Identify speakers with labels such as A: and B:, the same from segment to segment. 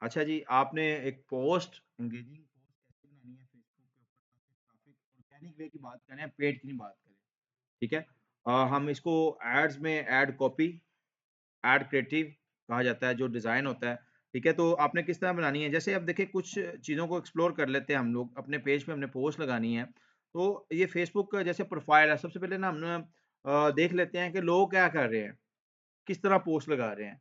A: अच्छा जी, आपने एक पोस्ट एंगेजिंग पोस्ट कैसे बनानी है फेसबुक के ऊपर ताकि ट्रैफिक ऑर्गेनिक वे की बात करें, पेड की नहीं बात करें, ठीक है? हम इसको एड्स में ऐड कॉपी, ऐड क्रिएटिव कहा जाता है, जो डिज़ाइन होता है, ठीक है? तो आपने किस तरह बनानी है, जैसे अब देखिए कुछ चीज़ों को एक्सप्लोर कर लेते हैं हम लोग, अपने पेज पे हमने पोस्ट लगानी है, तो ये फेसबुक का जैसे प्रोफाइल है, सबसे पहले ना हम ना देख लेते हैं कि लोग क्या कर रहे हैं, किस तरह पोस्ट लगा रहे हैं।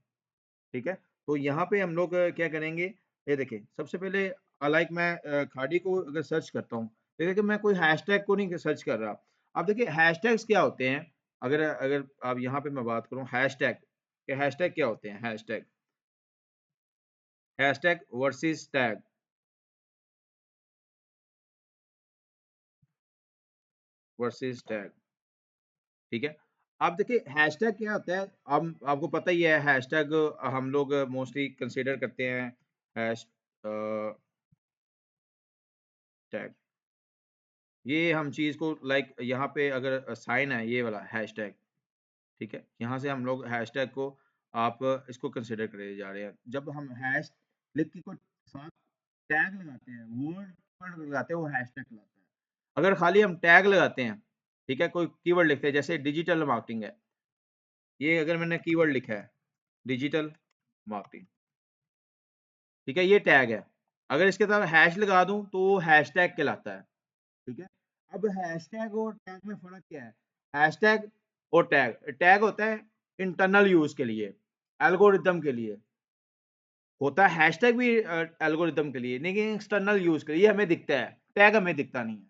A: ठीक है? तो यहाँ पे हम लोग क्या करेंगे, ये देखिए सबसे पहले लाइक मैं खाड़ी को अगर सर्च करता हूँ, तो देखिए मैं कोई हैशटैग को नहीं सर्च कर रहा। अब देखिए हैशटैग्स क्या होते हैं, अगर अगर अब यहाँ पे मैं बात करूँ हैशटैग, कि हैशटैग क्या होते हैं? Hashtag, hashtag versus tag, versus tag, ठीक है? अब देखिए हैशटैग क्या होता है, अब आपको पता ही है हैशटैग हम लोग मोस्टली कंसीडर करते हैं हैश टैग। ये हम चीज़ को लाइक यहाँ पे अगर साइन है ये वाला हैशटैग, ठीक है? यहाँ से हम लोग हैशटैग को आप इसको कंसीडर करे जा रहे हैं। जब हम हैश लिख के कोई साथ टैग लगाते हैं, वर्ड वर्ड लगाते हैं, वो हैशटैग कहलाता है। अगर खाली हम टैग लगाते हैं, ठीक है? कोई कीवर्ड लिखते हैं, जैसे डिजिटल मार्केटिंग है, ये अगर मैंने कीवर्ड लिखा है, डिजिटल मार्केटिंग, ठीक है? ये टैग है। अगर इसके साथ हैश लगा दूँ, तो वो हैशटैग कहलाता है। ठीक है? अब हैशटैग और टैग में फ़र्क क्या है? हैशटैग और टैग, टैग होता है इंटरनल यूज़ के लिए, एल्गोरिदम के लिए, होता है हैशटैग भी एल्गोरिदम के लिए, लेकिन एक्सटर्नल यूज़ के लिए, ये हमें दिखता है, टैग हमें दिखता नहीं है।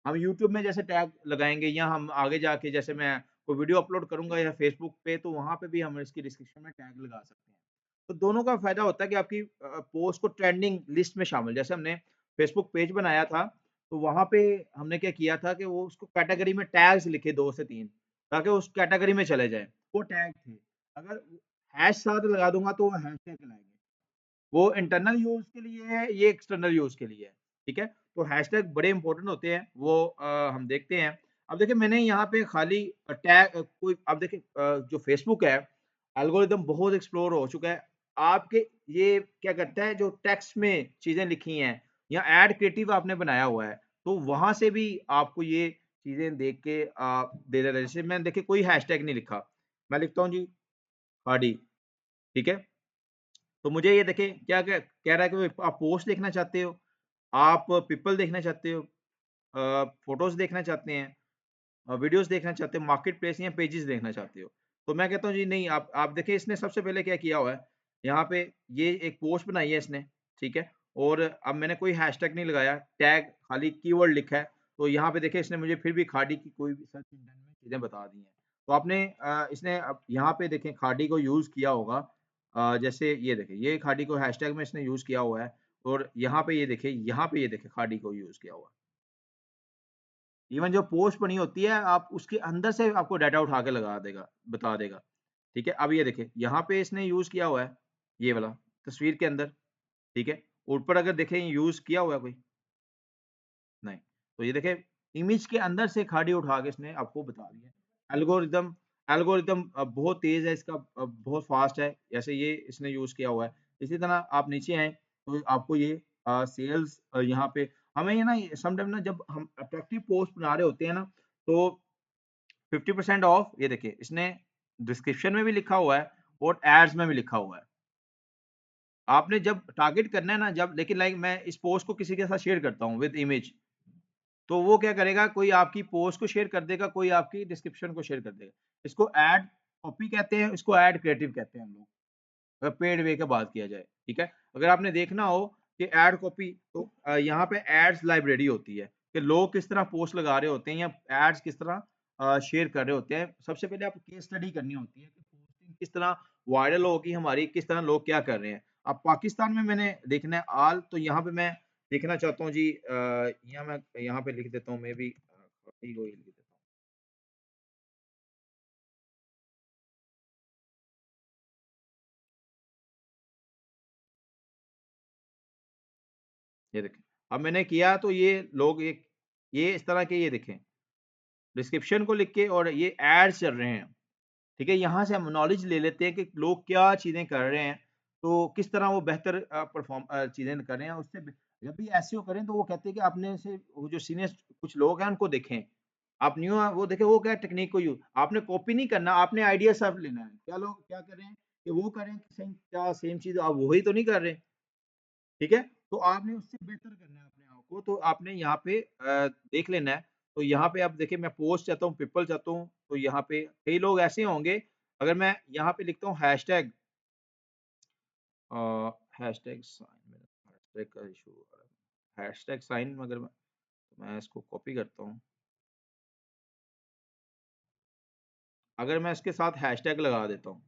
A: हम यूट्यूब में जैसे टैग लगाएँगे या हम आगे जाके जैसे मैं कोई वीडियो अपलोड करूँगा या फेसबुक पे, तो वहाँ पे भी हम इसकी डिस्क्रिप्शन में टैग लगा सकते हैं। तो दोनों का फ़ायदा होता है कि आपकी पोस्ट को ट्रेंडिंग लिस्ट में शामिल, जैसे हमने फेसबुक पेज बनाया था, तो वहाँ पे हमने क्या किया था कि वो उसको कैटेगरी में टैग्स लिखे 2 से 3 ताकि उस कैटेगरी में चले जाएँ, वो टैग थे। अगर हैश साथ लगा दूँगा तो वो हैशटैग कहलाएँगे। वो इंटरनल यूज़ के लिए है, ये एक्सटर्नल यूज़ के लिए है, ठीक है? तो हैशटैग बड़े इम्पोर्टेंट होते हैं, वो हम देखते हैं। अब देखिए मैंने यहाँ पे खाली कोई अब देखिए जो फ़ेसबुक है, एल्गोरिदम बहुत एक्सप्लोर हो चुका है। आपके ये क्या करता है जो टेक्स्ट में चीज़ें लिखी हैं या ऐड क्रिएटिव आपने बनाया हुआ है, तो वहाँ से भी आपको ये चीज़ें देख के दे देता है। जैसे मैंने देखिए कोई हैशटैग नहीं लिखा, मैं लिखता हूँ जी खाड़ी, ठीक है? तो मुझे ये देखिए क्या क्या कह रहा है कि आप पोस्ट देखना चाहते हो, आप पीपल देखना चाहते हो, फ़ोटोज़ देखना चाहते हैं, वीडियोज़ देखना चाहते हो, मार्केट प्लेस या पेजेज़ देखना चाहते हो। तो मैं कहता हूँ जी नहीं आप देखिए इसने सबसे पहले क्या किया हुआ है, यहाँ पे ये एक पोस्ट बनाई है इसने, ठीक है? और अब मैंने कोई हैशटैग नहीं लगाया, टैग खाली कीवर्ड लिखा है, तो यहाँ पे देखिए इसने मुझे फिर भी खाड़ी की कोई भी सर्च इंजन में चीज़ें बता दी हैं। तो आपने इसने अब यहाँ पे देखें खाड़ी को यूज़ किया होगा जैसे ये देखिए, ये खाड़ी को हैशटैग में इसने यूज़ किया हुआ है और यहाँ पे ये देखिए खाड़ी को यूज़ किया हुआ है। इवन जो पोस्ट बनी होती है, आप उसके अंदर से आपको डाटा उठा के लगा देगा, बता देगा। ठीक है? अब ये देखिए, यहाँ पे इसने यूज़ किया हुआ है, ये वाला, तस्वीर के अंदर, ठीक है? ऊपर अगर देखें यूज़ किया हुआ है कोई? नहीं। तो ये देखें, इमेज के अंदर से खाड़ी उठा के इसने आपको बता दिया है। एल्गोरिदम एल्गोरिदम बहुत तेज़ है इसका बहुत फ़ास्ट है, जैसे ये इसने यूज़ किया हुआ है। इसी तरह आप नीचे आएँ, तो आपको ये सेल्स यहाँ पे हमें ये ना समटाइम ना जब हम अट्रैक्टिव पोस्ट बना रहे होते हैं ना, तो 50% ऑफ ये देखिए, इसने डिस्क्रिप्शन में भी लिखा हुआ है और एड्स में भी लिखा हुआ है। आपने जब टारगेट करना है ना जब लेकिन लाइक मैं इस पोस्ट को किसी के साथ शेयर करता हूँ विद इमेज, तो वो क्या करेगा कोई आपकी पोस्ट को शेयर कर देगा, कोई आपकी डिस्क्रिप्शन को शेयर कर देगा। इसको एड कॉपी कहते हैं, इसको एड क्रिएटिव कहते हैं हम लोग। अगर पेड वे की बात किया जाए, ठीक है? अगर आपने देखना हो कि एड कॉपी तो यहाँ पे एड्स लाइब्रेरी होती है, कि लोग किस तरह पोस्ट लगा रहे होते हैं या एड्स किस तरह शेयर कर रहे होते हैं। सबसे पहले आपको केस स्टडी करनी होती है कि पोस्टिंग किस तरह वायरल होगी हमारी, किस तरह लोग क्या कर रहे हैं। अब पाकिस्तान में मैंने देखना है ऑल तो यहाँ पे मैं देखना चाहता हूँ जी यहाँ मैं यहाँ पे लिख देता हूँ मे बी लिख देता हूँ। ये देखें, अब मैंने किया तो ये लोग ये इस तरह के ये देखें, डिस्क्रिप्शन को लिख के और ये एड्स चल रहे हैं, ठीक है? यहाँ से हम नॉलेज ले लेते हैं कि लोग क्या चीज़ें कर रहे हैं, तो किस तरह वो बेहतर परफ़ॉर्म चीज़ें कर रहे हैं उससे जब भी एसईओ करें तो वो कहते हैं कि आपने से वो जो सीनियर कुछ लोग हैं उनको देखें। आप न्यू वो देखें वो क्या टेक्नीक को आपने कॉपी नहीं करना, आपने आइडिया सब लेना है। क्या लोग क्या कर रहे हैं कि वो कर रहे हैं कि सेम क्या सेम चीज़ आप वही तो नहीं कर रहे, ठीक है? तो आपने उससे बेहतर करना है अपने आप को, तो आपने यहाँ पे देख लेना है। तो यहाँ पे आप देखिए मैं पोस्ट चाहता हूँ, पीपल चाहता हूँ, तो यहाँ पे कई लोग ऐसे होंगे, अगर मैं यहाँ पे लिखता हूँ हैशटैग अ, हैशटैग साइन मेरा हैशटैग का इशू आ रहा है। हैशटैग साइन अगर मैं इसको कॉपी करता हूँ, अगर मैं इसके साथ हैशटैग लगा देता हूँ,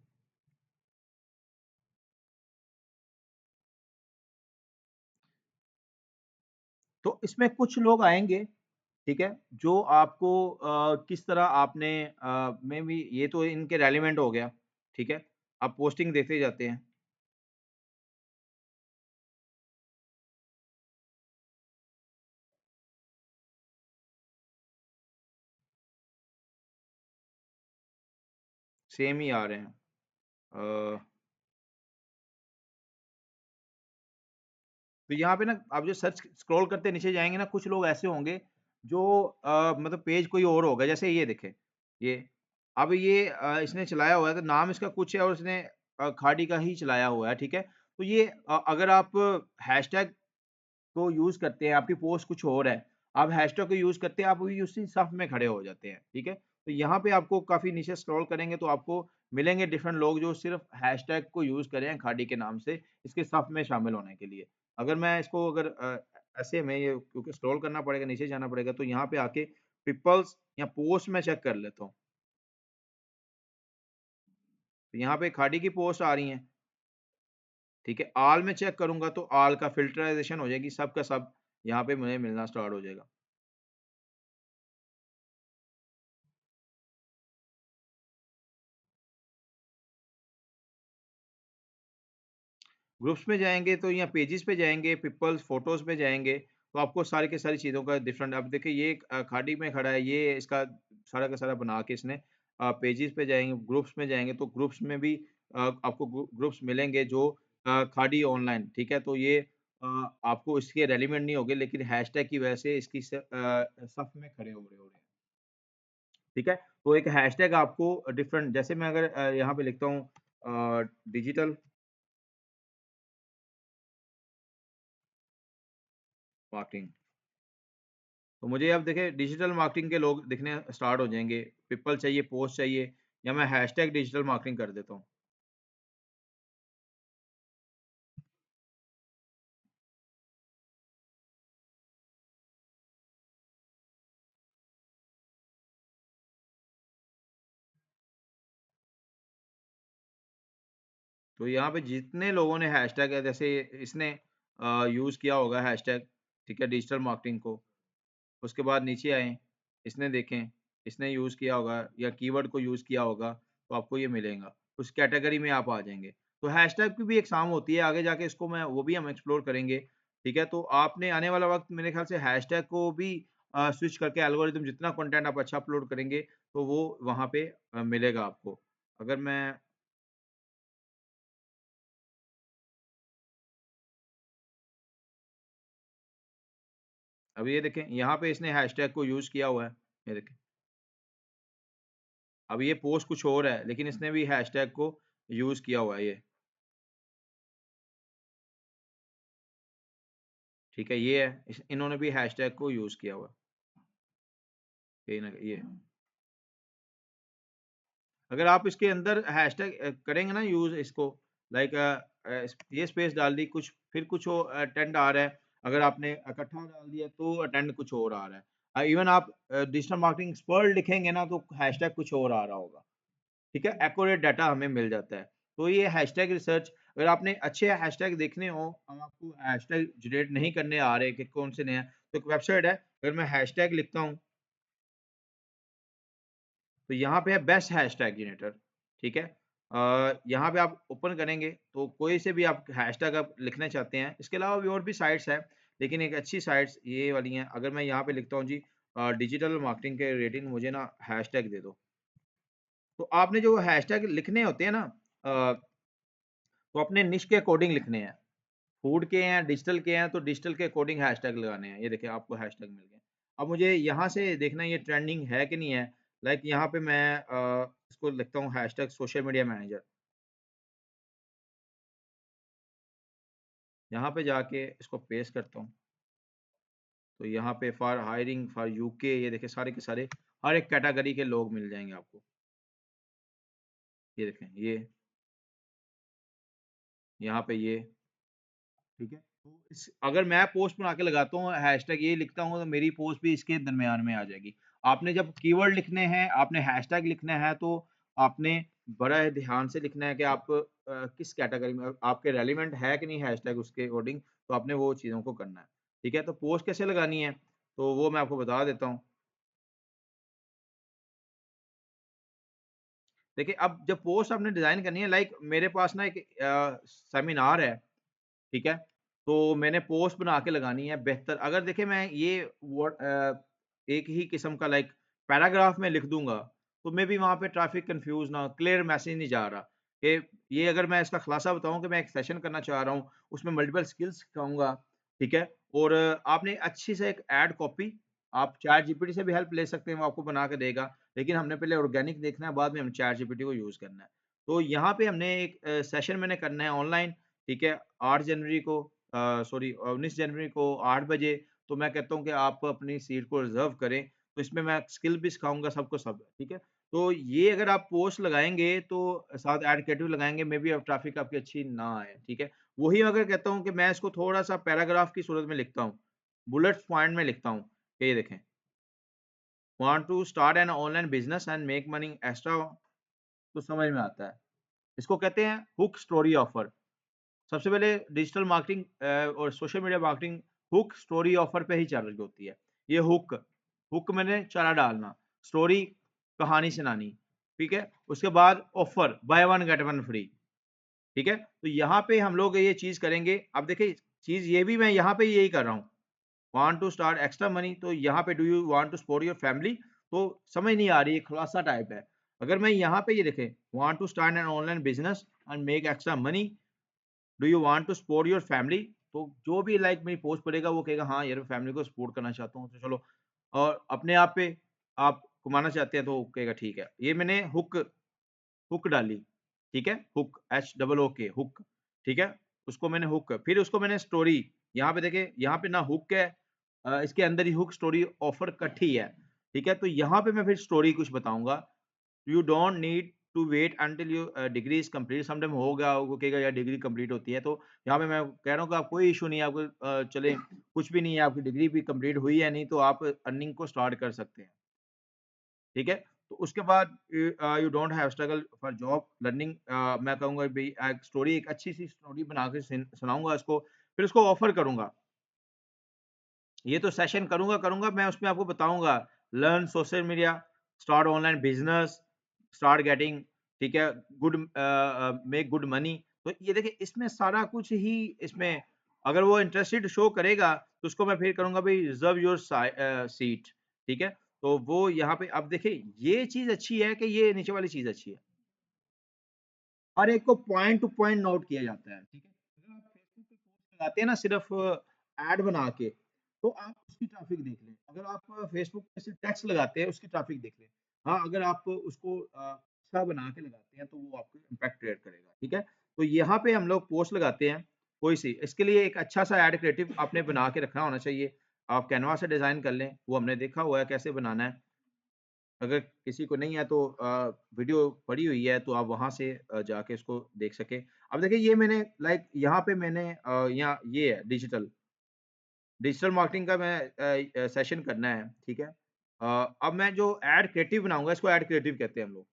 A: तो इसमें कुछ लोग आएँगे, ठीक है? जो आपको किस तरह आपने में भी ये तो इनके रेलेवेंट हो गया, ठीक है? आप पोस्टिंग देते जाते हैं। सेम ही आ रहे हैं। अ, तो यहाँ पे ना आप जो सर्च स्क्रॉल करते नीचे जाएँगे ना, कुछ लोग ऐसे होंगे जो मतलब पेज कोई और होगा, जैसे ये देखें, ये अब ये इसने चलाया हुआ है, तो नाम इसका कुछ है और इसने खाड़ी का ही चलाया हुआ है, ठीक है? तो ये अगर आप हैशटैग को यूज़ करते हैं, आपकी पोस्ट कुछ और है, आप हैशटैग को यूज़ करते हैं, आप वही उसी सफ में खड़े हो जाते हैं, ठीक है? तो यहाँ पे आपको काफ़ी नीचे स्क्रॉल करेंगे तो आपको मिलेंगे डिफरेंट लोग जो सिर्फ़ हैशटैग को यूज़ कर रहे हैं खाड़ी के नाम से, इसके सफ में शामिल होने के लिए। अगर मैं इसको अगर ऐसे में ये क्योंकि स्क्रॉल करना पड़ेगा, नीचे जाना पड़ेगा, तो यहाँ पे आके पीपल्स या पोस्ट में चेक कर लेता हूँ। तो यहाँ पे खाड़ी की पोस्ट आ रही हैं, ठीक है? ऑल में चेक करूँगा तो ऑल का फ़िल्टराइज़ेशन हो जाएगी, सब का सब यहाँ पे मुझे मिलना स्टार्ट हो जाएगा। ग्रुप्स में जाएँगे तो या पेजेस पे जाएँगे, पीपल्स फ़ोटोज़ पे जाएँगे, तो आपको सारी की सारी चीज़ों का डिफरेंट अब देखिए ये खाड़ी में खड़ा है, ये इसका सारा का सारा बना के इसने पेजेस पे जाएँगे, ग्रुप्स में जाएँगे तो ग्रुप्स में भी आपको ग्रुप्स मिलेंगे जो खाड़ी ऑनलाइन, ठीक है? तो ये आपको इसके रेलेवेंट नहीं होंगे लेकिन हैशटैग की वजह से इसकी सफ में खड़े हो रहे हैं, ठीक है? तो एक हैशटैग आपको डिफरेंट जैसे मैं अगर यहाँ पे लिखता हूँ डिजिटल मार्केटिंग तो मुझे अब देखिए डिजिटल मार्केटिंग के लोग दिखने स्टार्ट हो जाएँगे। पीपल चाहिए, पोस्ट चाहिए या मैं हैशटैग डिजिटल मार्केटिंग कर देता हूँ। तो यहाँ पे जितने लोगों ने हैशटैग है जैसे इसने यूज़ किया होगा हैशटैग, ठीक है, डिजिटल मार्केटिंग को, उसके बाद नीचे आएँ, इसने देखें, इसने यूज़ किया होगा या कीवर्ड को यूज़ किया होगा, तो आपको ये मिलेगा। उस कैटेगरी में आप आ जाएँगे। तो हैशटैग की भी एक साम होती है, आगे जाके इसको मैं वो भी हम एक्सप्लोर करेंगे, ठीक है? तो आपने आने वाला वक़्त मेरे ख़्याल से हैशटैग को भी स्विच करके एल्गोरिदम जितना कंटेंट आप अच्छा अपलोड करेंगे, तो वो वहाँ पे मिलेगा आपको। अगर मैं अब ये देखें, यहाँ पे इसने हैशटैग को यूज़ किया हुआ है, ये देखें। अब ये पोस्ट कुछ और है, लेकिन इसने भी हैशटैग को यूज़ किया हुआ है ये, ठीक है? ये है, इन्होंने भी हैशटैग को यूज़ किया हुआ है, कहीं न कहीं ये। अगर आप इसके अंदर हैशटैग करेंगे ना यूज़ इसको लाइक ये स्पेस डाल दी कुछ फिर कुछ अटेंड आ रहा है। अगर आपने इकट्ठा डाल दिया तो अटेंड कुछ और आ रहा है। इवन आप डिजिटल मार्केटिंग एक्सपर्ट लिखेंगे ना तो हैशटैग कुछ और आ रहा होगा। ठीक है? एक्यूरेट डाटा हमें मिल जाता है। तो ये हैशटैग रिसर्च अगर आपने अच्छे हैशटैग देखने हो और आपको हैशटैग जनरेट नहीं करने आ रहे कि कौन से नए हैं, तो एक वेबसाइट है, अगर मैं हैशटैग लिखता हूँ तो यहाँ पे है बेस्ट हैशटैग जनरेटर, ठीक है? यहाँ पे आप ओपन करेंगे तो कोई से भी आप हैशटैग आप लिखना चाहते हैं, इसके अलावा भी और भी साइट्स हैं, लेकिन एक अच्छी साइट्स ये वाली हैं। अगर मैं यहाँ पे लिखता हूँ जी डिजिटल मार्केटिंग के रेटिंग मुझे ना हैशटैग दे दो। तो आपने जो हैशटैग लिखने होते हैं ना अ, तो अपने निश के अकॉर्डिंग लिखने हैं। फूड के हैं, डिजिटल के हैं, तो डिजिटल के अकॉर्डिंग हैशटैग लगाने हैं। ये देखिए आपको हैशटैग मिल गए। अब मुझे यहाँ से देखना है ये ट्रेंडिंग है कि नहीं है। लाइक यहाँ पे मैं इसको लिखता हूँ हैशटैग सोशल मीडिया मैनेजर। यहाँ पे जाके इसको पेस्ट करता हूँ। तो यहाँ पे फॉर हायरिंग फॉर यूके, ये देखिए सारे के सारे हर एक कैटेगरी के लोग मिल जाएंगे आपको। ये देखें, ये यहाँ पे ये, ठीक है। तो इस अगर मैं पोस्ट बना के लगाता हूँ हैशटैग ये लिखता हूँ तो मेरी पोस्ट भी इसके दरमियान में आ जाएगी। आपने जब कीवर्ड लिखने हैं, आपने हैशटैग लिखना है, तो आपने बड़ा ध्यान से लिखना है कि आप किस कैटेगरी में आपके रेलिवेंट है कि नहीं हैशटैग, उसके अकॉर्डिंग तो आपने वो चीज़ों को करना है। ठीक है, तो पोस्ट कैसे लगानी है तो वो मैं आपको बता देता हूँ। देखिए, अब जब पोस्ट आपने डिज़ाइन करनी है, लाइक मेरे पास ना एक सेमिनार है, ठीक है? तो मैंने पोस्ट बना के लगानी है बेहतर। अगर देखिए मैं ये एक ही किस्म का लाइक पैराग्राफ में लिख दूँगा, तो मेबी वहाँ पे ट्रैफ़िक कन्फ्यूज़ ना हो, क्लियर मैसेज नहीं जा रहा कि ये अगर मैं इसका खुलासा बताऊँ कि मैं एक सेशन करना चाह रहा हूँ, उसमें मल्टीपल स्किल्स सिखाऊँगा, ठीक है? और आपने अच्छी से एक एड कॉपी आप चैट जीपीटी से भी हेल्प ले सकते हैं, वो आपको बना के देगा। लेकिन हमने पहले ऑर्गेनिक देखना है, बाद में हम चैट जीपीटी को यूज़ करना है। तो यहाँ पे हमने एक सेशन मैंने करना है ऑनलाइन, ठीक है? 8 जनवरी को सॉरी 19 जनवरी को 8 बजे, तो मैं कहता हूँ कि आप अपनी सीट को रिज़र्व करें। तो इसमें मैं स्किल भी सिखाऊँगा सबको सब, ठीक है? तो ये अगर आप पोस्ट लगाएँगे तो साथ ऐड क्रिएटिव लगाएँगे, मेबी अब ट्रैफ़िक आपकी अच्छी ना आए, ठीक है? वही अगर कहता हूँ कि मैं इसको थोड़ा-सा पैराग्राफ की सूरत में लिखता हूँ, बुलेट्स पॉइंट में लिखता हूँ, ये देखें, want to start an online business and make money extra, तो समझ में आता है। इसको कहते हैं हुक स्टोरी ऑफर। सबसे पहले डिजिटल मार्केटिंग और social media marketing hook story offer पे ही चल रही होती है। ये हुक, हुक मैंने चारा डालना, स्टोरी कहानी सुनानी, ठीक है? उसके बाद offer by one get one free, ठीक है? तो यहाँ पे हम लोग ये चीज़ करेंगे। अब देखिए चीज़ ये भी मैं यहाँ पे यही कर रहा हूँ। Want to start extra money, तो यहाँ पे do you want to support your family, तो समझ नहीं आ रही है, खुलासा टाइप है। अगर मैं यहाँ पे ये देखें want to start an online business and make extra money, do you want to support your family, तो जो भी लाइक मेरी पोस्ट पढ़ेगा वो कहेगा हाँ यार, फैमिली को सपोर्ट करना चाहता हूँ, तो चलो। और अपने आप पे आप कमाना चाहते हैं तो कहेगा ठीक है। ये मैंने हुक हुक डाली, ठीक है? हुक एच डबल ओ के हुक, ठीक है? उसको मैंने हुक, फिर उसको मैंने स्टोरी, यहाँ पे देखिए यहाँ पे ना हुक है, इसके अंदर ही हुक स्टोरी ऑफर इकट्ठी है, ठीक है? तो यहाँ पे मैं फिर स्टोरी कुछ बताऊँगा। You don't need to wait until your degree is complete, sometime हो गया, वो कहेगा यार डिग्री कंप्लीट होती है, तो यहाँ पे मैं कह रहा हूँ कि आप कोई इश्यू नहीं है, आपको चले कुछ भी नहीं है, आपकी डिग्री भी कंप्लीट हुई है नहीं, तो आप अर्निंग को स्टार्ट कर सकते हैं, ठीक है? तो उसके बाद you don't have struggle for job learning, मैं कहूँगा भई एक स्टोरी, एक अच्छी-सी स्टोरी बना के सुनाऊँगा इसको, फिर उसको ऑफ़र करूँगा। ये तो सेशन करूँगा, मैं उसमें आपको बताऊँगा learn social media, start online business, start getting, ठीक है, गुड मेक गुड मनी। तो ये देखिए इसमें सारा कुछ ही इसमें, अगर वो इंटरेस्टेड शो करेगा तो उसको मैं फिर करूँगा भई रिज़र्व योर सीट, ठीक है? तो वो यहाँ पे अब देखिए ये चीज़ अच्छी है कि ये नीचे वाली चीज़ अच्छी है। हर एक को पॉइंट टू पॉइंट नोट किया जाता है, ठीक है? अगर आप फेसबुक पे पोस्ट लगाते हैं ना सिर्फ़ ऐड बना के, तो आप उसकी ट्रैफ़िक देख लें। अगर आप फेसबुक पे सिर्फ़ टेक्स्ट लगाते हैं, उसकी ट्रैफ़िक देख लें। हाँ, अगर आप उसको अच्छा बना के लगाते हैं, तो वो आपको इम्पैक्ट क्रिएट करेगा, ठीक है? तो यहाँ पे हम लोग पोस्ट लगाते हैं, कोई-सी, इसके लिए एक अच्छा-सा ऐड क्रिएटिव आपने बना के रखना होना चाहिए। आप कैनवा से डिज़ाइन कर लें, वो हमने देखा हुआ है कैसे बनाना है। अगर किसी को नहीं है तो वीडियो पड़ी हुई है तो आप वहाँ से जाके इसको देख सकें। अब देखिए ये मैंने लाइक यहाँ पे मैंने यहाँ ये है डिजिटल, डिजिटल मार्केटिंग का मैं सेशन करना है, ठीक है? अब मैं जो एड क्रिएटिव बनाऊँगा इसको एड क्रिएटिव कहते हैं हम लोग।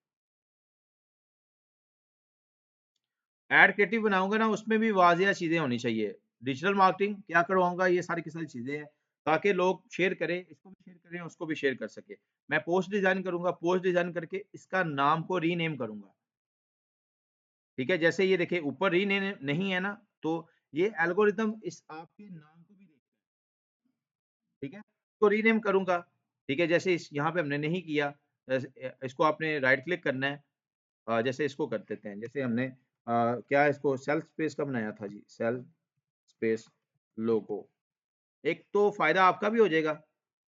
A: एड क्रिएटिव बनाऊँगा ना उसमें भी वाज़िया चीज़ें होनी चाहिए। डिजिटल मार्केटिंग क्या करवाऊँगा ये सारी की सारी चीज़ें हैं, ताकि लोग शेयर करें, इसको भी शेयर करें, उसको भी शेयर कर सकें। मैं पोस्ट डिज़ाइन करूँगा, पोस्ट डिज़ाइन करके इसका नाम को रीनेम करूँगा। ठीक है, जैसे ये देखिए ऊपर रीनेम नहीं है ना, तो ये एल्गोरिदम इस आपके नाम को भी देखता है, ठीक है? तो रीनेम करूँगा, ठीक है? जैसे इस यहाँ पे हमने नहीं किया, इसको आपने राइट क्लिक करना है, जैसे इसको कर देते हैं, जैसे हमने क्या इसको सेल्फ स्पेस का बनाया था जी, सेल्फ स्पेस लोगो। एक तो फायदा आपका भी हो जाएगा,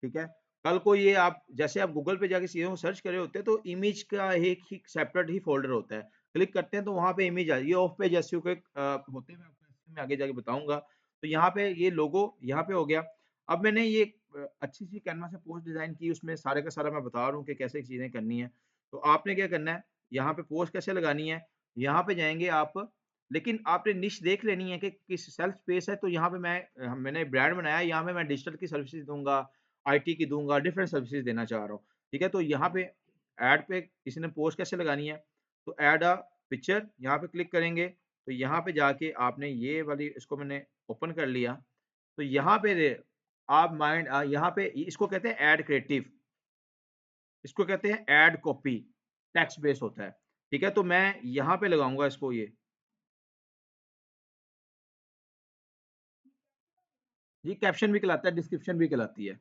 A: ठीक है। कल को ये आप जैसे आप गूगल पे जाके चीज़ों को सर्च कर रहे होते हैं तो इमेज का एक ही सेपरेट ही फ़ोल्डर होता है। क्लिक करते हैं तो वहाँ पे इमेज आ ये ऑफ पेज एसईओ के होते हैं, मैं आपको इसमें आगे जाके बताऊँगा। तो यहाँ पे ये लोगो यहाँ पे हो गया। अब मैंने ये अच्छी-सी कैनवा से पोस्ट डिज़ाइन की, उसमें सारे का सारा मैं बता रहा हूँ कि कैसे चीज़ें करनी है। तो आपने क्या करना है, यहाँ पे पोस्ट कैसे लगानी है, यहाँ पे जाएँगे आप, लेकिन आपने निश देख लेनी है कि किस सेल्फ स्पेस है, तो यहाँ पे मैंने ब्रांड बनाया है, यहाँ पे मैं डिजिटल की सर्विसेज़ दूँगा, आईटी की दूँगा, डिफरेंट सर्विसेज़ देना चाह रहा हूँ, ठीक है? तो यहाँ पे ऐड पे किसी ने पोस्ट कैसे लगानी है, तो ऐड अ पिक्चर यहाँ पे क्लिक करेंगे, तो यहाँ पे जाके आपने ये वाली इसको मैंने ओपन कर लिया, तो यहाँ पे आप यहाँ पे इसको कहते हैं ऐड क्रिएटिव, इसको कहते हैं ऐड कॉपी, टेक्स्ट बेस्ड होता है, ठीक है? तो मैं यहाँ पे लगाऊँगा इसको ये। ये कैप्शन भी कहलाता है, डिस्क्रिप्शन भी कहलाती है,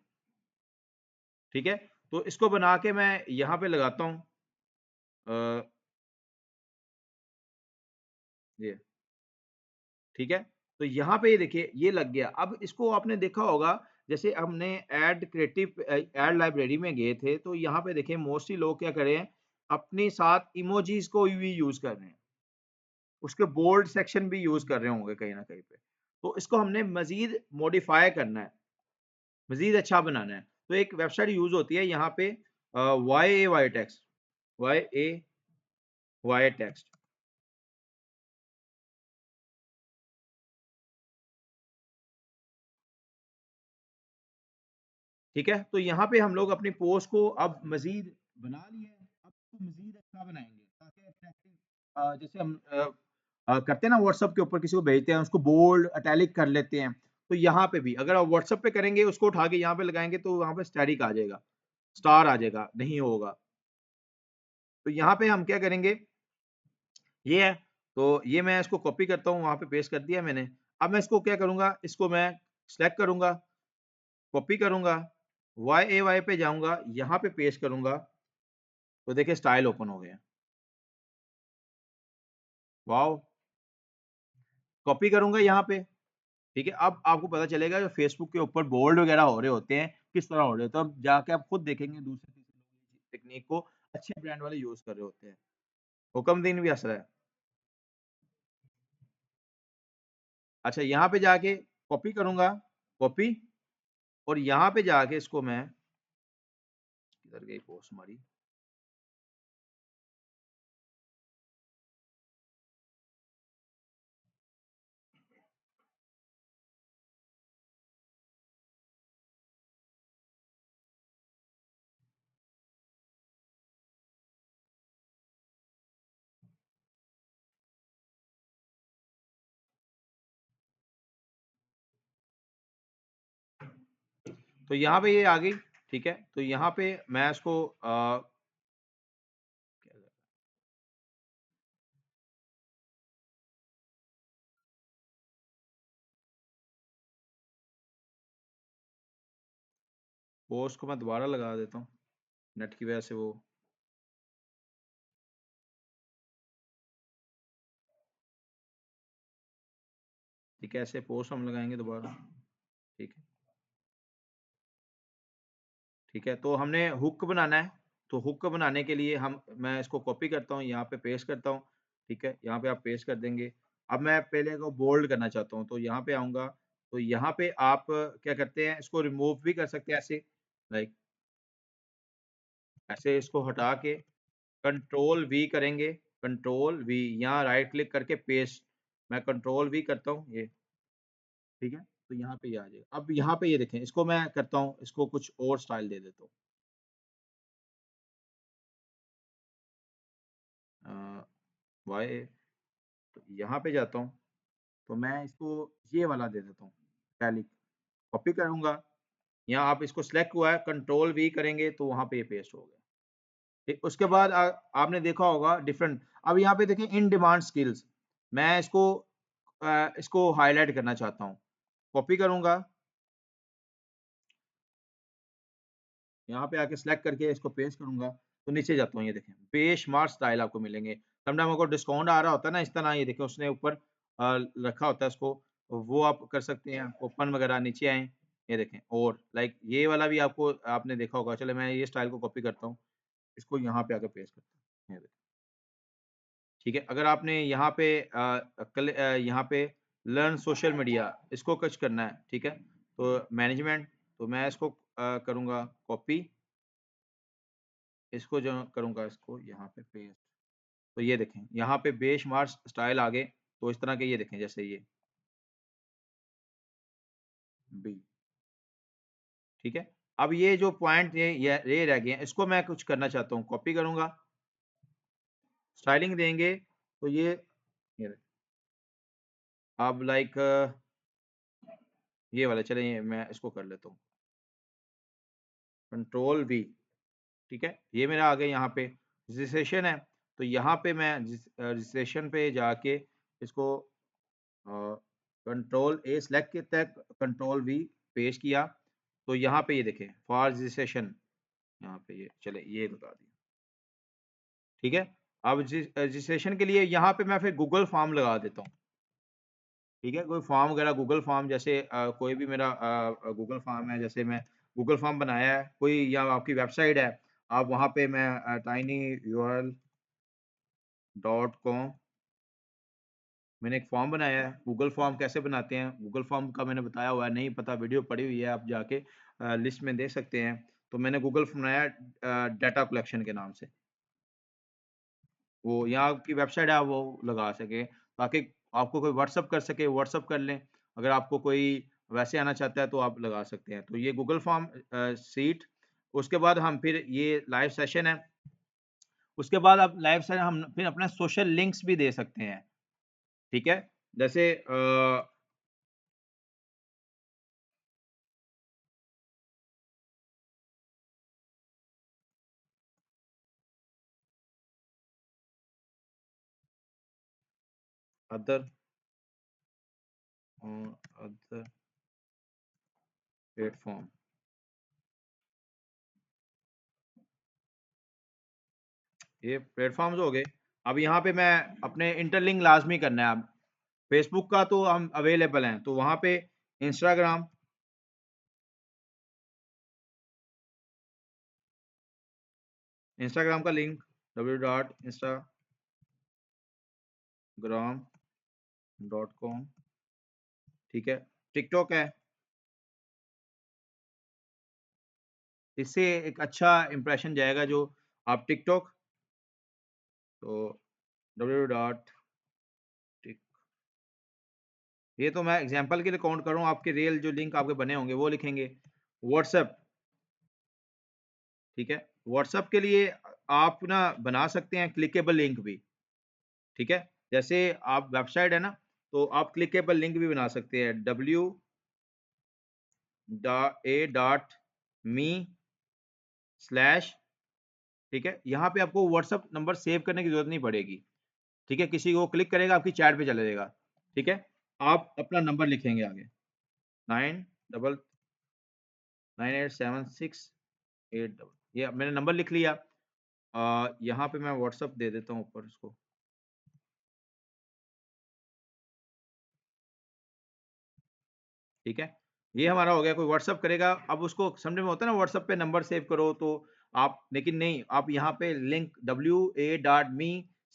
A: ठीक है? तो इसको बना के मैं यहाँ पे लगाता हूँ अ, ये, ठीक है? तो यहाँ पे ये देखिए, ये लग गया। अब इसको आपने देखा होगा, जैसे हमने ऐड लाइब्रेरी में गए थे, तो यहाँ पे देखिए मोस्टली लोग क्या कर रहे हैं, अपने साथ इमोजीज़ को भी यूज़ कर रहे हैं। उसके बोल्ड सेक्शन भी यूज़ कर रहे होंगे कहीं न कहीं पे। तो इसको हमने मज़ीद मॉडिफ़ाई करना है, मज़ीद अच्छा बनाना है। तो एक वेबसाइट यूज़ होती है यहाँ पे YAY टेक्स्ट, YAY टेक्स्ट, ठीक है? तो यहाँ पे हम लोग अपनी पोस्ट को अब मज़ीद बना लिए हैं, अब इसको मज़ीद अच्छा बनाएँगे ताकि अट्रैक्टिव जैसे हम करते हैं ना व्हाट्सएप के ऊपर किसी को भेजते हैं, उसको बोल्ड, इटैलिक कर लेते हैं। तो यहाँ पे भी अगर आप व्हाट्सएप पे करेंगे, उसको उठा के यहाँ पे लगाएँगे तो वहाँ पे स्टैटिक आ जाएगा, स्टार आ जाएगा, नहीं होगा। तो यहाँ पे हम क्या करेंगे, ये है, तो ये मैं इसको कॉपी करता हूँ, वहाँ पे पेस्ट कर दिया मैंने। अब मैं इसको क्या करूँगा, इसको मैं सेलेक्ट करूँगा, कॉपी करूँगा, YAY पे जाऊँगा, यहाँ पे पेस्ट करूँगा, तो देखिए स्टाइल ओपन हो गया। वॉव! कॉपी करूँगा यहाँ पे, ठीक है? अब आपको पता चलेगा जो फेसबुक के ऊपर बोल्ड वगैरह हो रहे होते हैं, किस तरह हो रहे होते हैं। अब जाके आप खुद देखेंगे दूसरे तीसरे लोग इस टेक्नीक को अच्छे ब्रांड वाले यूज़ कर रहे होते हैं। हुक्मदीन भी हँस रहा है। अच्छा यहाँ पे जाके कॉपी करूँगा, कॉपी और यहाँ पे जाके इसको मैं किधर गई पोस्ट हमारी? तो यहाँ पे ये आ गई, ठीक है? तो यहाँ पे मैं इसको पोस्ट को मैं दोबारा लगा देता हूँ, नेट की वजह से वो ठीक है, ऐसे पोस्ट हम लगाएँगे दोबारा, ठीक है। ठीक है, तो हमने हुक बनाना है, तो हुक बनाने के लिए मैं इसको कॉपी करता हूँ, यहाँ पे पेस्ट करता हूँ, ठीक है? यहाँ पे आप पेस्ट कर देंगे। अब मैं पहले को बोल्ड करना चाहता हूँ, तो यहाँ पे आऊँगा, तो यहाँ पे आप क्या करते हैं, इसको रिमूव भी कर सकते हैं ऐसे, लाइक ऐसे इसको हटा के कंट्रोल वी करेंगे, कंट्रोल वी यहाँ राइट क्लिक करके पेस्ट, मैं कंट्रोल वी करता हूँ ये, ठीक है? तो यहाँ पे ये आ जाएगा। अब यहाँ पे ये देखें, इसको मैं करता हूँ, इसको कुछ और स्टाइल दे देता हूँ। वाई तो यहाँ पे जाता हूँ, तो मैं इसको ये वाला दे देता हूँ, इटैलिक, कॉपी करूँगा, यहाँ आप इसको सिलेक्ट हुआ है, कंट्रोल वी करेंगे तो वहाँ पे ये पेस्ट हो गया। ठीक, उसके बाद आपने देखा होगा डिफरेंट, अब यहाँ पे देखें इन डिमांड स्किल्स, मैं इसको हाइलाइट करना चाहता हूँ, कॉपी करूँगा, यहाँ पे आके सिलेक्ट करके इसको पेस्ट करूँगा, तो नीचे जाता हूँ, ये देखें, बेशुमार स्टाइल आपको मिलेंगे। समटाइम आपको डिस्काउंट आ रहा होता है ना इस तरह, ये देखिए उसने ऊपर रखा होता है उसको, वो आप कर सकते हैं, ओपन वगैरह नीचे आए, ये देखें, और लाइक ये वाला भी आपको आपने देखा होगा। चलो मैं ये स्टाइल को कॉपी करता हूँ, इसको यहाँ पे आके पेस्ट करता हूँ, ये देखिए, ठीक है। अगर आपने यहाँ पे यहाँ पे लर्न सोशल मीडिया इसको कुछ करना है, ठीक है, तो मैनेजमेंट, तो मैं इसको करूँगा कॉपी, इसको जो करूँगा इसको यहाँ पे पेस्ट, तो ये देखें यहाँ पे बेशुमार स्टाइल आ गए, तो इस तरह के ये देखें जैसे ये बी, ठीक है। अब ये जो पॉइंट ये रह गए हैं, इसको मैं कुछ करना चाहता हूँ, कॉपी करूंगा, स्टाइलिंग देंगे, तो ये अब लाइक ये वाला, चलिए मैं इसको कर लेता हूँ, कंट्रोल वी, ठीक है। ये मेरा आ गया यहाँ पे रजिस्ट्रेशन है, तो यहाँ पे मैं रजिस्ट्रेशन पे जाके इसको कंट्रोल ए सेलेक्ट किया, कंट्रोल वी पेश किया, तो यहाँ पे ये देखें फॉर रजिस्ट्रेशन, यहाँ पे ये चले ये बता दिया, ठीक है। अब रजिस्ट्रेशन के लिए यहाँ पे मैं फिर गूगल फॉर्म लगा देता हूँ, ठीक है। कोई फॉर्म वगैरह गूगल फॉर्म, जैसे कोई भी मेरा गूगल फॉर्म है, जैसे मैं गूगल फॉर्म बनाया है कोई, या आपकी वेबसाइट है, आप वहाँ पे मैं tinyurl.com मैंने एक फॉर्म बनाया है। गूगल फॉर्म कैसे बनाते हैं, गूगल फॉर्म का मैंने बताया हुआ है, नहीं पता वीडियो पड़ी हुई है, आप जाके लिस्ट में देख सकते हैं। तो मैंने गूगल फॉर्म बनाया डाटा कलेक्शन के नाम से, वो यहाँ आपकी वेबसाइट है, आप वो लगा सके, ताकि आपको कोई व्हाट्सअप कर सके, व्हाट्सअप कर लें। अगर आपको कोई वैसे आना चाहता है तो आप लगा सकते हैं। तो ये गूगल फॉर्म सीट, उसके बाद हम फिर ये लाइव सेशन है, उसके बाद आप लाइव सेशन हम फिर अपना सोशल लिंक्स भी दे सकते हैं, ठीक है। जैसे अदर अदर प्लेटफॉर्म, ये प्लेटफॉर्म्स हो गए। अब यहाँ पे मैं अपने इंटरलिंक लाजमी करना है। अब फेसबुक का तो हम अवेलेबल हैं, तो वहाँ पे इंस्टाग्राम, इंस्टाग्राम का लिंक www.instagram.com, ठीक है। टिकटॉक है, इससे एक अच्छा इंप्रेशन जाएगा जो आप टिकटॉक, तो www डॉट टिक, ये तो मैं एग्जांपल के लिए काउंट कर रहा हूँ, आपके रियल जो लिंक आपके बने होंगे वो लिखेंगे। व्हाट्सएप, ठीक है। व्हाट्सएप के लिए आप ना बना सकते हैं क्लिकेबल लिंक भी, ठीक है। जैसे आप वेबसाइट है ना, तो आप क्लिकेबल लिंक भी बना सकते हैं, w.a.me/, ठीक है। यहाँ पे आपको व्हाट्सएप नंबर सेव करने की जरूरत नहीं पड़ेगी, ठीक है। किसी को क्लिक करेगा आपकी चैट पे चला जाएगा, ठीक है। आप अपना नंबर लिखेंगे आगे, 9998768, ये मैंने नंबर लिख लिया। यहाँ पे मैं व्हाट्सएप दे देता हूँ ऊपर इसको, ठीक है। ये हमारा हो गया, कोई व्हाट्सएप करेगा, अब उसको समझ में होता है ना, व्हाट्सएप पे नंबर सेव करो तो आप, लेकिन नहीं, आप यहाँ पे लिंक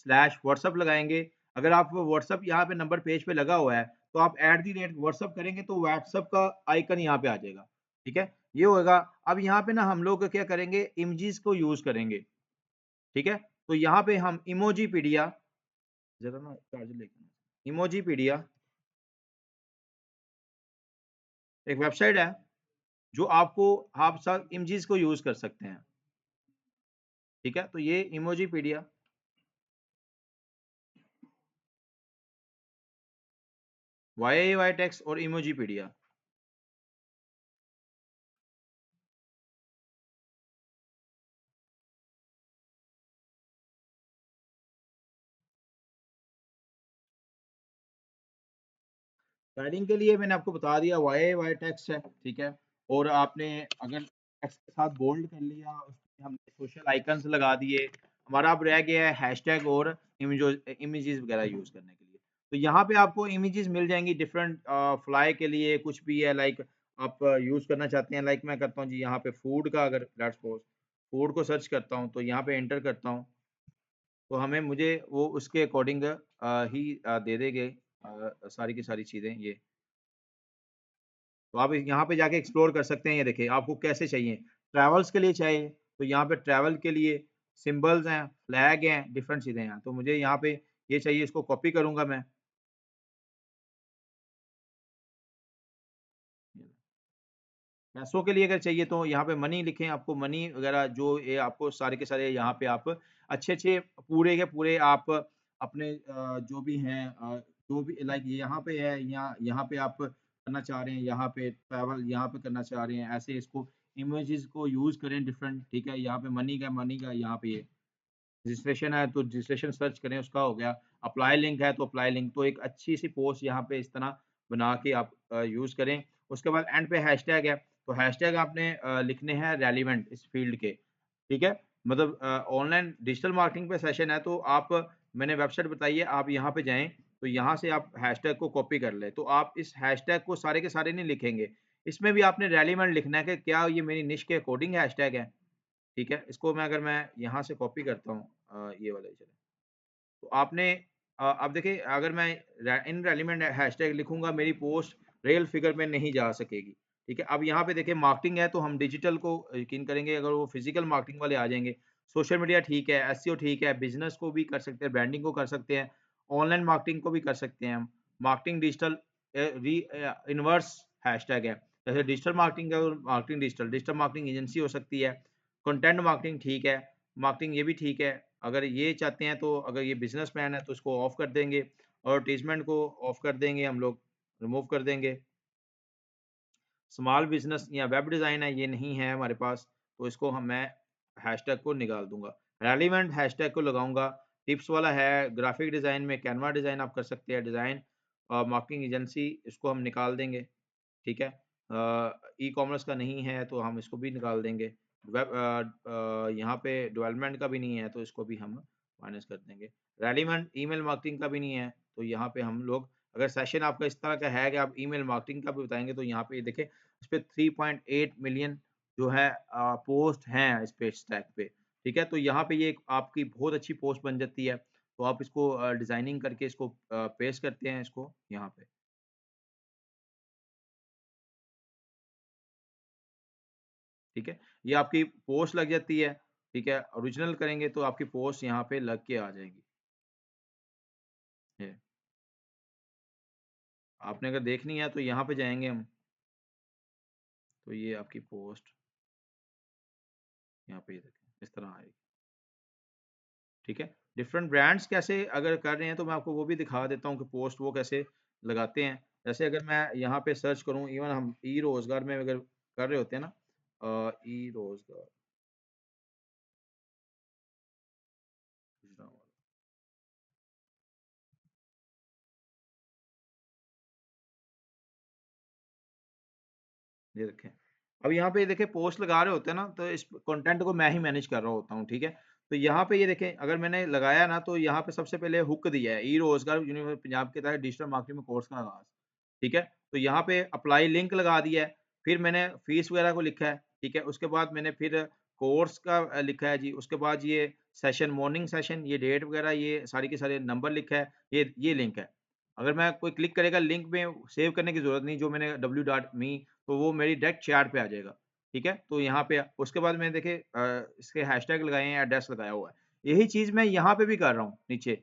A: wa.me/व्हाट्सएप लगाएंगे। अगर आप व्हाट्सएप यहाँ पे नंबर पेज पे लगा हुआ है, तो आप @व्हाट्सएप करेंगे तो व्हाट्सएप का आइकन यहाँ पे आ जाएगा, ठीक है। ये होगा। अब यहाँ पे ना हम लोग क्या करेंगे, इमेजेस को यूज करेंगे, ठीक है। तो यहाँ पे हम इमोजीपीडिया, जरा ना चार्जर लेके, इमोजीपीडिया एक वेबसाइट है जो आपको, आप सब इमेजेस को यूज कर सकते हैं, ठीक है। तो ये इमोजीपीडिया, वाई टेक्स्ट और इमोजीपीडिया, स्टाइलिंग के लिए मैंने आपको बता दिया, वाई टेक्स्ट है, ठीक है। और आपने अगर टेक्स्ट के साथ बोल्ड कर लिया, उसमें हमने सोशल आइकन्स लगा दिए, हमारा अब रह गया है हैशटैग और इमेजेस वगैरह यूज़ करने के लिए। तो यहाँ पे आपको इमेजेस मिल जाएँगी डिफरेंट फ्लाई के लिए कुछ भी है लाइक आप यूज़ करना चाहते हैं लाइक मैं करता हूँ जी यहाँ पे फूड का अगर लेट्स सपोज़ फूड को सर्च करता हूँ तो यहाँ पे एंटर करता हूँ, तो हमें मुझे वो उसके अकॉर्डिंग दे देंगे सारी की सारी चीज़ें ये। तो आप यहाँ पे जाके एक्सप्लोर कर सकते हैं, ये देखिए आपको कैसे चाहिए। ट्रैवल्स के लिए चाहिए, तो यहाँ पे ट्रैवल के लिए सिंबल्स हैं, फ्लैग हैं, डिफरेंट चीज़ें हैं। तो मुझे यहाँ पे ये चाहिए, इसको कॉपी करूँगा मैं। पैसों के लिए अगर चाहिए तो यहाँ पे मनी लिखें, आपको मनी वगैरह जो ये आपको सारे के सारे यहाँ पे आप अच्छे-अच्छे पूरे के पूरे आप अपने जो भी हैं जो भी लाइक यहाँ पे है यहाँ पे आप करना चाह रहे हैं, यहाँ पे ट्रैवल यहाँ पे करना चाह रहे हैं, ऐसे इसको इमेजेस को यूज़ करें डिफरेंट ठीक है? यहाँ पे मनी का यहाँ पे ये रजिस्ट्रेशन है तो रजिस्ट्रेशन सर्च करें उसका हो गया, अप्लाई लिंक है तो अप्लाई लिंक तो एक अच्छी सी पोस्ट यहाँ पे इस तरह बना के आप यूज़ करें। उसके बाद एंड पे हैशटैग है, तो हैशटैग आपने लिखने हैं रेलेवेंट इस फील्ड के, ठीक है? मतलब ऑनलाइन डिजिटल मार्केटिंग पे सेशन है तो आप मैंने वेबसाइट बताई है, आप यहाँ पे जाएँ, तो यहाँ से आप हैशटैग को कॉपी कर लें। तो आप इस हैशटैग को सारे के सारे नहीं लिखेंगे, इसमें भी आपने रेलेवेंट लिखना है कि क्या ये मेरी निश के अकॉर्डिंग हैशटैग है। ठीक है? इसको मैं अगर मैं यहाँ से कॉपी करता हूँ ये वाला ही चलो। तो आपने अब देखिए अगर मैं इनरेलेवेंट हैशटैग लिखूँगा मेरी पोस्ट रियल फिगर में नहीं जा सकेगी। ठीक है? अब यहाँ पे देखिए मार्केटिंग है तो हम डिजिटल को यकीन करेंगे अगर वो फिज़िकल मार्केटिंग वाले आ जाएँगे। सोशल मीडिया ठीक है, एसईओ ठीक है, बिज़नेस को भी कर सकते हैं, ब्रांडिंग को कर सकते हैं, ऑनलाइन मार्केटिंग को भी कर सकते हैं हम। मार्केटिंग डिजिटल इनवर्स हैशटैग है। जैसे डिजिटल मार्केटिंग है और marketing digital, digital marketing agency हो सकती है। कंटेंट मार्केटिंग ठीक है, मार्केटिंग ये भी ठीक है। अगर ये चाहते हैं तो अगर ये बिज़नेसमैन है तो इसको ऑफ कर देंगे, एडवर्टाइज़मेंट को ऑफ कर देंगे हम लोग, रिमूव कर देंगे। स्मॉल बिज़नेस या वेब डिज़ाइन है, ये नहीं है हमारे पास, तो इसको हम मैं हैशटैग को निकाल दूँगा। रेलेवेंट हैशटैग को लगाऊँगा, टिप्स वाला है, ग्राफ़िक डिज़ाइन में कैनवा डिज़ाइन आप कर सकते हैं, डिज़ाइन मार्केटिंग एजेंसी इसको हम निकाल देंगे, ठीक है? ई-कॉमर्स का नहीं है तो हम इसको भी निकाल देंगे। यहाँ पे डेवलपमेंट का भी नहीं है तो इसको भी हम माइनस कर देंगे। रेलेवेंट ईमेल मार्केटिंग का भी नहीं है, तो यहाँ पे हम लोग अगर सेशन आपका इस तरह का है कि आप ईमेल मार्केटिंग का भी बताएँगे तो यहाँ पे ये देखें इस पे 3.8 मिलियन जो है पोस्ट हैं इस पे इस टैग पे, ठीक है? तो यहाँ पे ये एक आपकी बहुत अच्छी पोस्ट बन जाती है। तो आप इसको डिज़ाइनिंग करके इसको पेस्ट करते हैं इसको यहाँ पे, ठीक है? ये आपकी पोस्ट लग जाती है, ठीक है? ओरिजिनल करेंगे तो आपकी पोस्ट यहाँ पे लग के आ जाएगी। ये आपने अगर देखनी है तो यहाँ पे जाएँगे हम, तो ये आपकी पोस्ट यहाँ पे ये देखें, इस तरह आएगी। ठीक है? डिफरेंट ब्रांड्स कैसे अगर कर रहे हैं तो मैं आपको वो भी दिखा देता हूँ कि पोस्ट वो कैसे लगाते हैं। जैसे अगर मैं यहाँ पे सर्च करूँ इवन हम ई-रोज़गार में अगर कर रहे होते हैं ना ई-रोज़गार ये देखें। अब यहाँ पे देखिए पोस्ट लगा रहे होते हैं ना तो इस कंटेंट को मैं ही मैनेज कर रहा होता हूँ, ठीक है? तो यहाँ पे ये देखें अगर मैंने लगाया ना तो यहाँ पे सबसे पहले हुक दिया है ई-रोज़गार यूनिवर्सिटी पंजाब के तहत डिजिटल मार्केटिंग में कोर्स का आगाज़, ठीक है? तो यहाँ पे अप्लाई लिंक लगा दिया है, फिर मैंने फीस वगैरह को लिखा है, ठीक है? उसके बाद मैंने फिर कोर्स का लिखा है जी, उसके बाद ये सेशन मॉर्निंग सेशन ये डेट वगैरह ये सारी के सारे नंबर लिखा है, ये लिंक है। अगर मैं कोई क्लिक करेगा लिंक में सेव करने की ज़रूरत नहीं जो मैंने w.me तो वो मेरी डायरेक्ट चैट पे आ जाएगा, ठीक है? तो यहाँ पे उसके बाद मैंने देखिए इसके हैशटैग लगाए हैं, एड्रेस लगाया हुआ है। यही चीज़ मैं यहाँ पे भी कर रहा हूँ नीचे।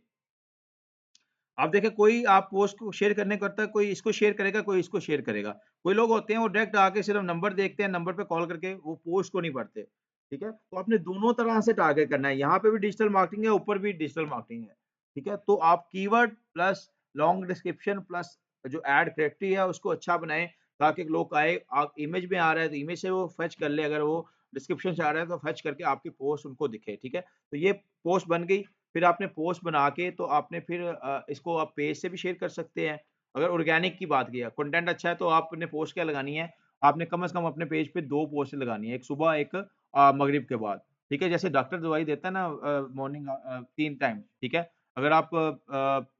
A: आप देखिए कोई आप पोस्ट को शेयर करने करता है, कोई इसको शेयर करेगा, कोई इसको शेयर करेगा। कोई लोग होते हैं वो डायरेक्ट आके सिर्फ़ नंबर देखते हैं, नंबर पे कॉल करके वो पोस्ट को नहीं पढ़ते, ठीक है? तो आपने दोनों तरह से टारगेट करना है, यहाँ पे भी डिजिटल मार्केटिंग है, ऊपर भी डिजिटल मार्केटिंग है, ठीक है? तो आप keyword plus long description plus जो एड क्रिएटिव है उसको अच्छा बनाएँ ताकि लोग आए आप इमेज में आ रहा है तो इमेज से वो फेच कर ले, अगर वो डिस्क्रिप्शन से आ रहा है तो फेच करके आपकी पोस्ट उनको दिखे, ठीक है? तो ये पोस्ट बन गई। फिर आपने पोस्ट बना के तो आपने फिर इसको आप पेज से भी शेयर कर सकते हैं। अगर ऑर्गेनिक की बात की है, कंटेंट अच्छा है तो आपने पोस्ट क्या लगानी है, आपने कम से कम अपने पेज पे 2 पोस्ट लगानी है, एक सुबह एक मगरिब के बाद। ठीक है? जैसे डॉक्टर दवाई देता है ना मॉर्निंग 3 टाइम, ठीक है? अगर आप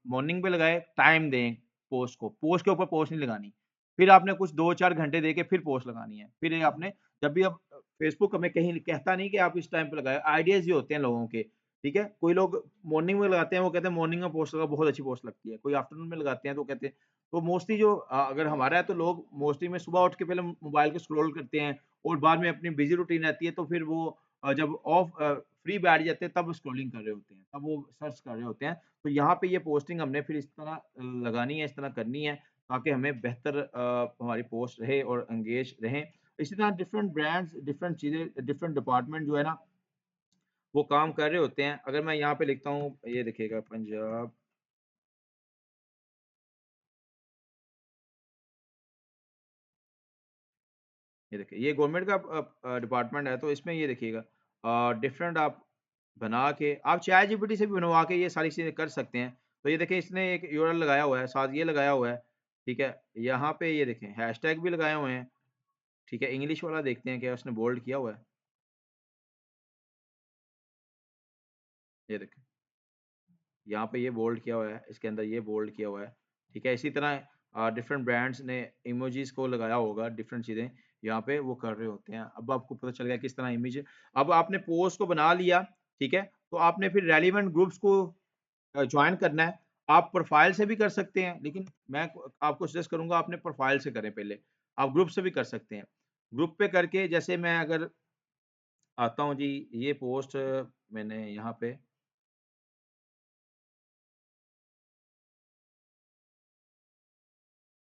A: मॉर्निंग पे लगाए, टाइम दें पोस्ट के ऊपर पोस्ट नहीं लगानी। फिर आपने कुछ 2-4 घंटे दे के फिर पोस्ट लगानी है। फिर ये आपने जब भी आप फेसबुक हमें कहीं कहता नहीं कि आप इस टाइम पे लगाएँ, आइडियाज़ भी होते हैं लोगों के, ठीक है? कोई लोग मॉर्निंग में लगाते हैं, वो कहते हैं मॉर्निंग में पोस्ट लगाओ, बहुत अच्छी पोस्ट लगती है। कोई आफ्टरनून में लगाते हैं तो कहते हैं तो मोस्टली जो अगर हमारा है तो लोग मोस्टली में सुबह उठ के पहले मोबाइल को स्क्रॉल करते हैं और बाद में अपनी बिज़ी रूटीन रहती है तो फिर वो जब फ्री बैठ जाते हैं तब स्क्रॉलिंग कर रहे होते हैं, तब वो सर्च कर रहे होते हैं। तो यहाँ पे ये पोस्टिंग हमने फिर इस तरह लगानी है, इस तरह करनी है ताकि हमें बेहतर हमारी पोस्ट रहे और एंगेज रहें। इसी तरह डिफरेंट ब्रांड्स, डिफरेंट चीज़ें, डिफरेंट डिपार्टमेंट जो है ना, वो काम कर रहे होते हैं। अगर मैं यहाँ पे लिखता हूँ, ये देखिएगा पंजाब, ये देखिए, ये गवर्नमेंट का डिपार्टमेंट है, तो इसमें ये देखिएगा डिफरेंट आप बना के आप चैट जीपीटी से भी बनवा के ये सारी चीज़ें कर सकते हैं। तो ये देखिए इसने एक यूआरएल लगाया हुआ है, साथ ये लगाया हुआ है, ठीक है? यहाँ पे ये देखें हैशटैग भी लगाए हुए हैं, ठीक है? इंग्लिश वाला देखते हैं क्या उसने बोल्ड किया हुआ है, ये देखें। यहाँ पे ये बोल्ड किया हुआ है, इसके अंदर ये बोल्ड किया हुआ है, ठीक है? इसी तरह डिफरेंट ब्रांड्स ने इमोजीज़ को लगाया होगा, डिफरेंट चीज़ें यहाँ पे वो कर रहे होते हैं। अब आपको पता चल गया किस तरह इमेज अब आपने पोस्ट को बना लिया, ठीक है? तो आपने फिर रेलेवेंट ग्रुप्स को जॉइन करना है। आप प्रोफ़ाइल से भी कर सकते हैं, लेकिन मैं आपको सजेस्ट करूँगा आपने प्रोफ़ाइल से करें पहले। आप ग्रुप से भी कर सकते हैं। ग्रुप पे करके जैसे मैं अगर आता हूँ जी, ये पोस्ट मैंने यहाँ पे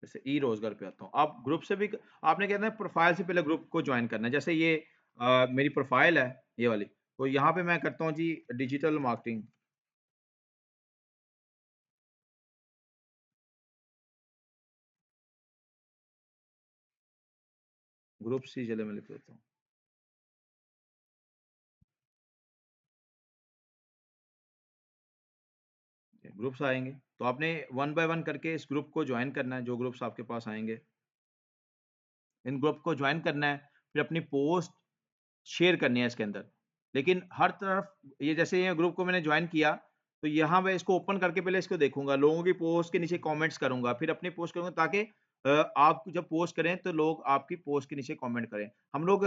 A: जैसे ई-रोज़गार पे आता हूँ। आप ग्रुप से भी आपने क्या करना है प्रोफ़ाइल से पहले ग्रुप को जॉइन करना है। जैसे ये मेरी प्रोफ़ाइल है ये वाली, तो यहाँ पे मैं करता हूँ जी डिजिटल मार्केटिंग, ग्रुप सी चलिए मैं लिख देता हूँ। ग्रुप्स आएँगे, तो आपने वन बाय वन करके इस ग्रुप को जॉइन करना है, जो ग्रुप्स आपके पास आएँगे। इन ग्रुप को जॉइन करना है, फिर अपनी पोस्ट शेयर करनी है इसके अंदर। लेकिन हर तरफ ये जैसे ये ग्रुप को मैंने जॉइन किया, तो यहाँ मैं इसको ओपन करके पहले इसको देखूँगा, लोगों की पोस्ट के नीचे कमेंट्स करूँगा, फिर अपनी पोस्ट करूँगा ताकि आप जब पोस्ट करें तो लोग आपकी पोस्ट के नीचे कमेंट करें। हम लोग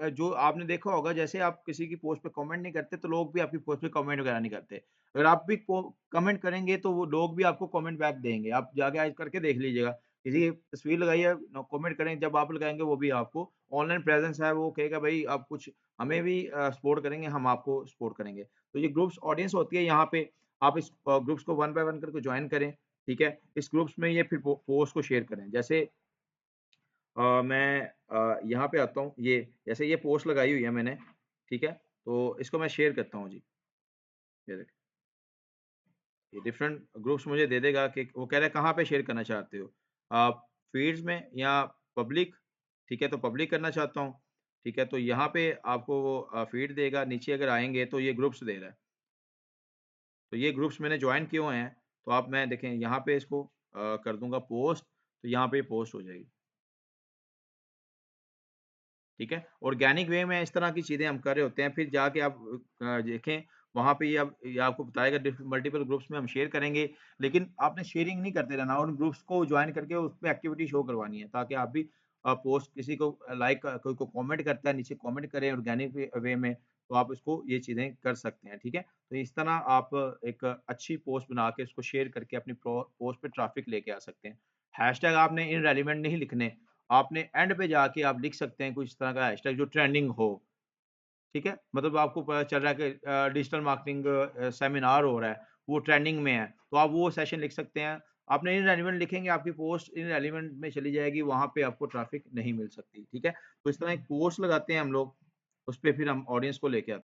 A: जो आपने देखा होगा जैसे आप किसी की पोस्ट पे कमेंट नहीं करते, तो लोग भी आपकी पोस्ट पे कमेंट वगैरह नहीं करते। अगर आप भी को कमेंट करेंगे तो वो लोग भी आपको कमेंट बैक देंगे। आप जाके आज करके देख लीजिएगा। किसी की तस्वीर लगाई है, नो कमेंट करें, जब आप लगाएँगे वो भी आपको ऑनलाइन प्रेज़ेंस है, वो कहेगा भई आप कुछ हमें भी सपोर्ट करेंगे, हम आपको सपोर्ट करेंगे। तो ये ग्रुप्स ऑडियंस होती है यहाँ पे, आप इस ग्रुप्स को वन बाय वन करके जॉइन करें, ठीक है? इस ग्रुप्स में ये फिर पोस्ट को शेयर करें। जैसे मैं यहाँ पे आता हूँ, ये जैसे ये पोस्ट लगाई हुई है मैंने, ठीक है? तो इसको मैं शेयर करता हूँ जी, ये देखिए। ये डिफरेंट ग्रुप्स मुझे दे देगा कि वो कह रहा है कहाँ पे शेयर करना चाहते हो? आप फीड्स में या पब्लिक, ठीक है? तो पब्लिक करना चाहता हूँ, ठीक है? तो यहाँ पे आपको वो फीड देगा, नीचे अगर आएँगे तो ये ग्रुप्स दे रहा है। तो ये ग्रुप्स मैंने जॉइन किए हुए हैं, तो आप मैं देखें यहाँ पे इसको कर दूँगा पोस्ट, तो यहाँ पे पोस्ट हो जाएगी, ठीक है? ऑर्गेनिक वे में इस तरह की चीज़ें हम कर रहे होते हैं, फिर जाके आप देखें वहाँ पे ये आपको बताएगा मल्टीपल ग्रुप्स में हम शेयर करेंगे, लेकिन आपने शेयरिंग नहीं करते रहना और उन ग्रुप्स को जॉइन करके उसपे एक्टिविटी शो करवानी है, ताकि आप भी पोस्ट किसी को लाइक कोई को कमेंट करता है, नीचे कमेंट करें ऑर्गेनिक वे में, तो आप इसको ये चीज़ें कर सकते हैं, ठीक है? तो इस तरह आप एक अच्छी पोस्ट बना के उसको शेयर करके अपनी पोस्ट पे ट्रैफिक लेके आ सकते हैं। हैशटैग आपने इररेलेवेंट नहीं लिखने, आपने एंड पे जाके आप लिख सकते हैं कुछ इस तरह का हैशटैग जो ट्रेंडिंग हो, ठीक है? मतलब आपको पता चल रहा है कि डिजिटल मार्केटिंग सेमिनार हो रहा है, वो ट्रेंडिंग में है, तो आप वो सेशन लिख सकते हैं। आपने इररेलेवेंट लिखेंगे, आपकी पोस्ट इररेलेवेंट में चली जाएगी, वहाँ पे आपको ट्रैफिक नहीं मिल सकती, ठीक है? तो इस तरह एक पोस्ट लगाते हैं हम लोग, उसपे फिर हम ऑडियंस को लेके आते हैं।